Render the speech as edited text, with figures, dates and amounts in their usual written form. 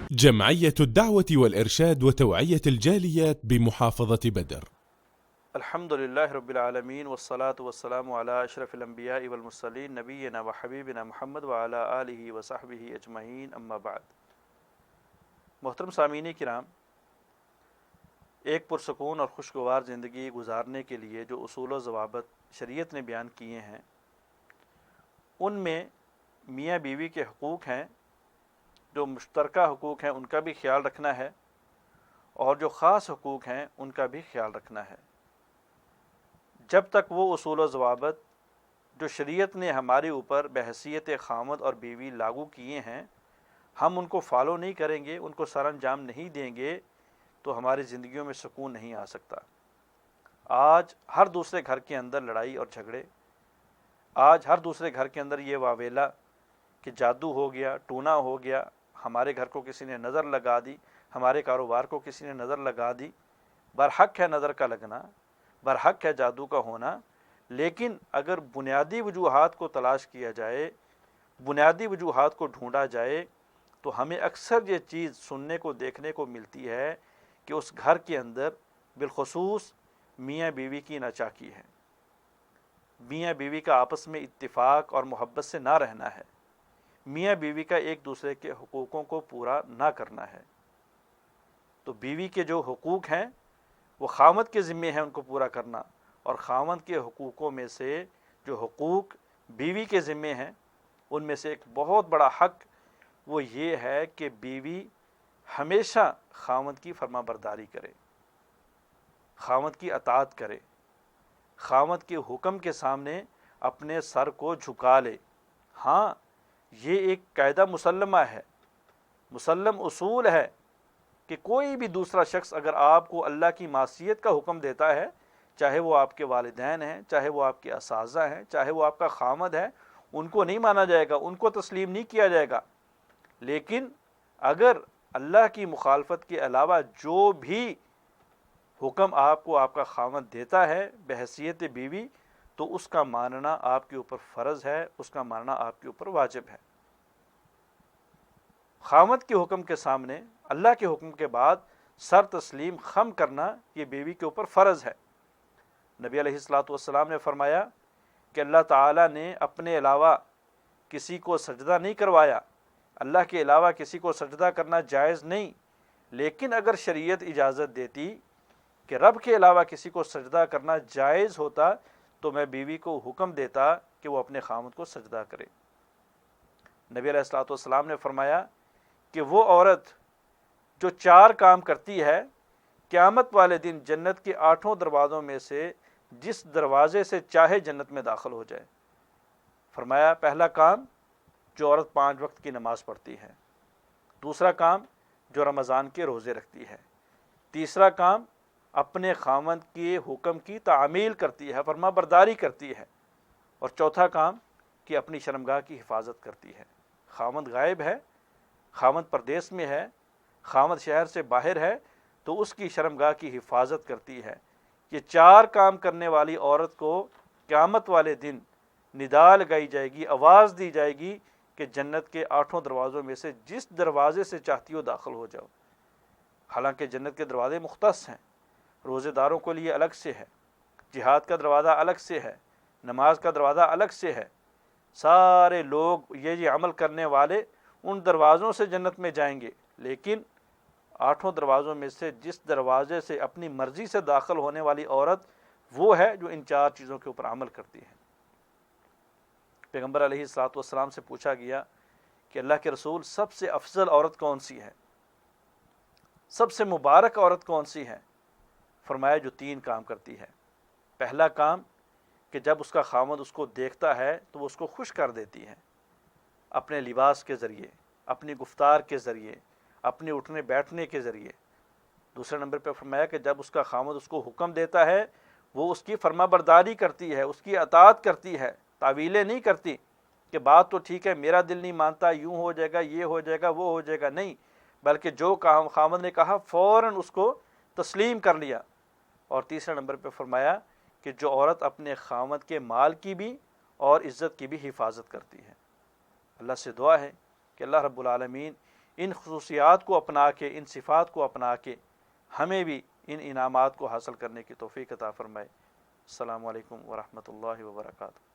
جمعية الدعوة والإرشاد وتوعية الجاليات بمحافظة بدر. الحمد للہ رب العالمین والصلاة والسلام علی اشرف الانبیاء والمرسلین نبینا و حبیبنا محمد وعلی آلہ وصحبہ اجمعین، اما بعد۔ محترم سامعین کرام، ایک پرسکون اور خوشگوار زندگی گزارنے کے لیے جو اصول و ضوابط شریعت نے بیان کیے ہیں، ان میں میاں بیوی کے حقوق ہیں، جو مشترکہ حقوق ہیں ان کا بھی خیال رکھنا ہے، اور جو خاص حقوق ہیں ان کا بھی خیال رکھنا ہے۔ جب تک وہ اصول و ضوابط جو شریعت نے ہمارے اوپر بحیثیت خامد اور بیوی لاگو کیے ہیں، ہم ان کو فالو نہیں کریں گے، ان کو سر انجام نہیں دیں گے، تو ہماری زندگیوں میں سکون نہیں آ سکتا۔ آج ہر دوسرے گھر کے اندر لڑائی اور جھگڑے، آج ہر دوسرے گھر کے اندر یہ واویلا کہ جادو ہو گیا، ٹونا ہو گیا، ہمارے گھر کو کسی نے نظر لگا دی، ہمارے کاروبار کو کسی نے نظر لگا دی۔ برحق ہے نظر کا لگنا، برحق ہے جادو کا ہونا، لیکن اگر بنیادی وجوہات کو تلاش کیا جائے، بنیادی وجوہات کو ڈھونڈا جائے، تو ہمیں اکثر یہ چیز سننے کو دیکھنے کو ملتی ہے کہ اس گھر کے اندر بالخصوص میاں بیوی کی ناچاکی ہے، میاں بیوی کا آپس میں اتفاق اور محبت سے نہ رہنا ہے، میاں بیوی کا ایک دوسرے کے حقوقوں کو پورا نہ کرنا ہے۔ تو بیوی کے جو حقوق ہیں وہ خاوند کے ذمے ہیں ان کو پورا کرنا، اور خاوند کے حقوقوں میں سے جو حقوق بیوی کے ذمے ہیں ان میں سے ایک بہت بڑا حق وہ یہ ہے کہ بیوی ہمیشہ خاوند کی فرما برداری کرے، خاوند کی اطاعت کرے، خاوند کے حکم کے سامنے اپنے سر کو جھکا لے۔ ہاں، یہ ایک قاعدہ مسلمہ ہے، مسلم اصول ہے کہ کوئی بھی دوسرا شخص اگر آپ کو اللہ کی معصیت کا حکم دیتا ہے، چاہے وہ آپ کے والدین ہیں، چاہے وہ آپ کے اساتذہ ہیں، چاہے وہ آپ کا خامد ہے، ان کو نہیں مانا جائے گا، ان کو تسلیم نہیں کیا جائے گا۔ لیکن اگر اللہ کی مخالفت کے علاوہ جو بھی حکم آپ کو آپ کا خامد دیتا ہے بحیثیت بیوی، تو اس کا ماننا آپ کے اوپر فرض ہے، اس کا ماننا آپ کے اوپر واجب ہے۔ خامد کے حکم کے سامنے اللہ کے حکم کے بعد سر تسلیم خم کرنا یہ بیوی کے اوپر فرض ہے۔ نبی علیہ الصلوۃ والسلام نے فرمایا کہ اللہ تعالیٰ نے اپنے علاوہ کسی کو سجدہ نہیں کروایا، اللہ کے علاوہ کسی کو سجدہ کرنا جائز نہیں، لیکن اگر شریعت اجازت دیتی کہ رب کے علاوہ کسی کو سجدہ کرنا جائز ہوتا تو میں بیوی کو حکم دیتا کہ وہ اپنے خامد کو سجدہ کرے۔ نبی علیہ الصلوۃ والسلام نے فرمایا کہ وہ عورت جو 4 کام کرتی ہے، قیامت والے دن جنت کے 8 دروازوں میں سے جس دروازے سے چاہے جنت میں داخل ہو جائے۔ فرمایا پہلا کام جو عورت 5 وقت کی نماز پڑھتی ہے، دوسرا کام جو رمضان کے روزے رکھتی ہے، تیسرا کام اپنے خاوند کے حکم کی تعمیل کرتی ہے، فرما برداری کرتی ہے، اور چوتھا کام کہ اپنی شرمگاہ کی حفاظت کرتی ہے۔ خاوند غائب ہے، خاوند پردیس میں ہے، خاوند شہر سے باہر ہے، تو اس کی شرمگاہ کی حفاظت کرتی ہے۔ یہ 4 کام کرنے والی عورت کو قیامت والے دن ندا لگائی جائے گی، آواز دی جائے گی کہ جنت کے 8 دروازوں میں سے جس دروازے سے چاہتی ہو داخل ہو جاؤ۔ حالانکہ جنت کے دروازے مختص ہیں، روزے داروں کے لیے الگ سے ہے، جہاد کا دروازہ الگ سے ہے، نماز کا دروازہ الگ سے ہے، سارے لوگ یہ عمل کرنے والے ان دروازوں سے جنت میں جائیں گے، لیکن 8 دروازوں میں سے جس دروازے سے اپنی مرضی سے داخل ہونے والی عورت وہ ہے جو ان 4 چیزوں کے اوپر عمل کرتی ہے۔ پیغمبر علیہ الصلوۃ والسلام سے پوچھا گیا کہ اللہ کے رسول سب سے افضل عورت کون سی ہے، سب سے مبارک عورت کون سی ہے؟ فرمایا جو 3 کام کرتی ہے۔ پہلا کام کہ جب اس کا خاوند اس کو دیکھتا ہے تو وہ اس کو خوش کر دیتی ہے، اپنے لباس کے ذریعے، اپنی گفتار کے ذریعے، اپنے اٹھنے بیٹھنے کے ذریعے۔ دوسرے نمبر پہ فرمایا کہ جب اس کا خاوند اس کو حکم دیتا ہے وہ اس کی فرما برداری کرتی ہے، اس کی اطاعت کرتی ہے، تعویلیں نہیں کرتی کہ بات تو ٹھیک ہے میرا دل نہیں مانتا، یوں ہو جائے گا، یہ ہو جائے گا، وہ ہو جائے گا، نہیں، بلکہ جو خاوند نے کہا فوراً اس کو تسلیم کر لیا۔ اور تیسرے نمبر پہ فرمایا کہ جو عورت اپنے خاوند کے مال کی بھی اور عزت کی بھی حفاظت کرتی ہے۔ اللہ سے دعا ہے کہ اللہ رب العالمین ان خصوصیات کو اپنا کے، ان صفات کو اپنا کے ہمیں بھی ان انعامات کو حاصل کرنے کی توفیق عطا فرمائے۔ السلام علیکم ورحمۃ اللہ وبرکاتہ۔